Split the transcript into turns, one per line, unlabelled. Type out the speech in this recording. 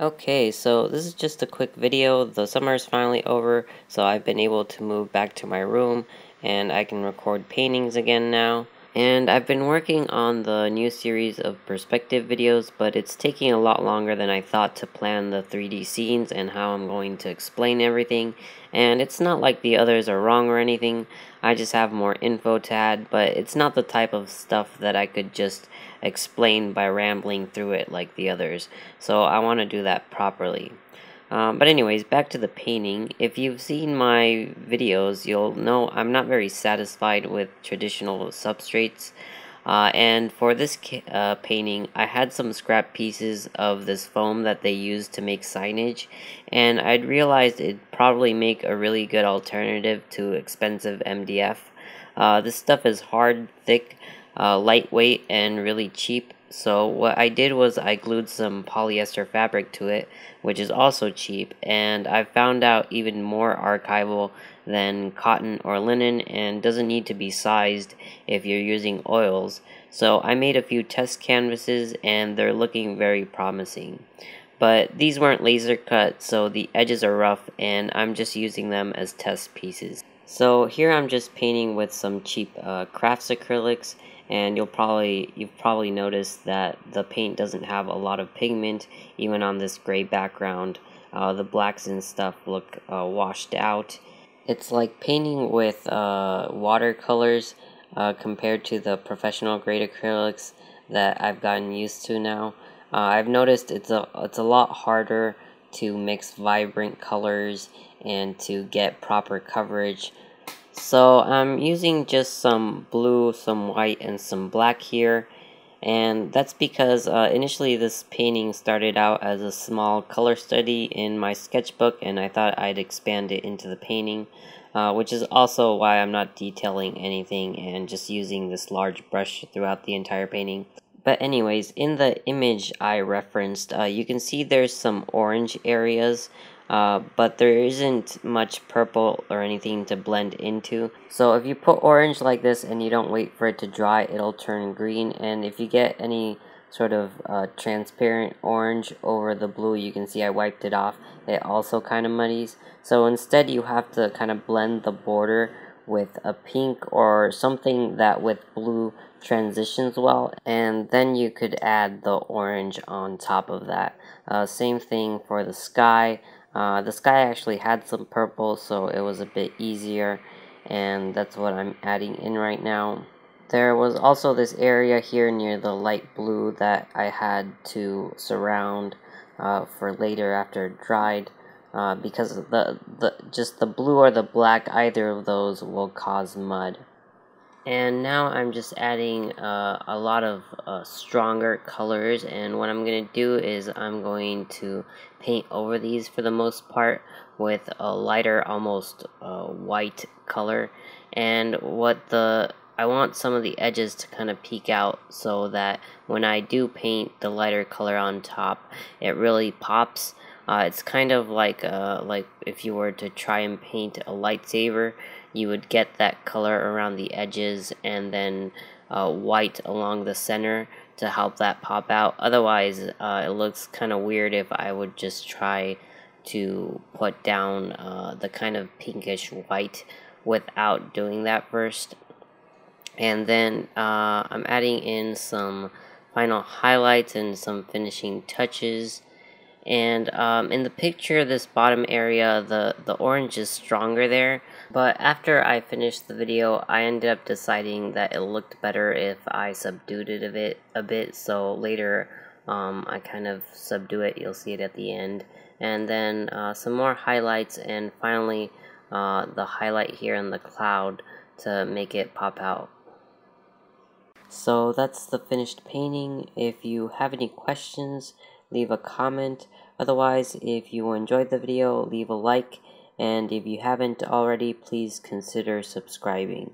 Okay, so this is just a quick video. The summer is finally over, so I've been able to move back to my room and I can record paintings again now. And I've been working on the new series of perspective videos, but it's taking a lot longer than I thought to plan the 3D scenes and how I'm going to explain everything. And it's not like the others are wrong or anything, I just have more info to add, but it's not the type of stuff that I could just explain by rambling through it like the others, so I want to do that properly. But anyways, back to the painting. If you've seen my videos, you'll know I'm not very satisfied with traditional substrates. And for this painting, I had some scrap pieces of this foam that they use to make signage, and I'd realized it'd probably make a really good alternative to expensive MDF. This stuff is hard, thick, lightweight, and really cheap. So what I did was I glued some polyester fabric to it, which is also cheap, and I found out even more archival than cotton or linen and doesn't need to be sized if you're using oils. So I made a few test canvases and they're looking very promising. But these weren't laser cut, so the edges are rough and I'm just using them as test pieces. So here I'm just painting with some cheap crafts acrylics, and you've probably noticed that the paint doesn't have a lot of pigment even on this gray background. The blacks and stuff look washed out. It's like painting with watercolors compared to the professional grade acrylics that I've gotten used to now. I've noticed it's a lot harder to mix vibrant colors and to get proper coverage. So I'm using just some blue, some white, and some black here, and that's because initially this painting started out as a small color study in my sketchbook, and I thought I'd expand it into the painting, which is also why I'm not detailing anything and just using this large brush throughout the entire painting. But anyways, in the image I referenced, you can see there's some orange areas, but there isn't much purple or anything to blend into. So if you put orange like this and you don't wait for it to dry, it'll turn green. And if you get any sort of transparent orange over the blue, you can see I wiped it off. It also kind of muddies. So instead you have to kind of blend the border with a pink or something that with blue transitions well, and then you could add the orange on top of that. Same thing for the sky. The sky actually had some purple, so it was a bit easier, and that's what I'm adding in right now. There was also this area here near the light blue that I had to surround for later after it dried, because just the blue or the black, either of those will cause mud. And now I'm just adding a lot of stronger colors, and what I'm going to do is I'm going to paint over these for the most part with a lighter, almost white color. And I want some of the edges to kind of peek out so that when I do paint the lighter color on top, it really pops. It's kind of like if you were to try and paint a lightsaber, you would get that color around the edges and then white along the center to help that pop out. Otherwise, it looks kind of weird if I would just try to put down the kind of pinkish white without doing that first. And then I'm adding in some final highlights and some finishing touches. And in the picture, this bottom area, the orange is stronger there, but after I finished the video, I ended up deciding that it looked better if I subdued it a bit, so later I kind of subdue it. You'll see it at the end. And then some more highlights, and finally the highlight here in the cloud to make it pop out. So that's the finished painting. If you have any questions, leave a comment. Otherwise, if you enjoyed the video, leave a like, and if you haven't already, please consider subscribing.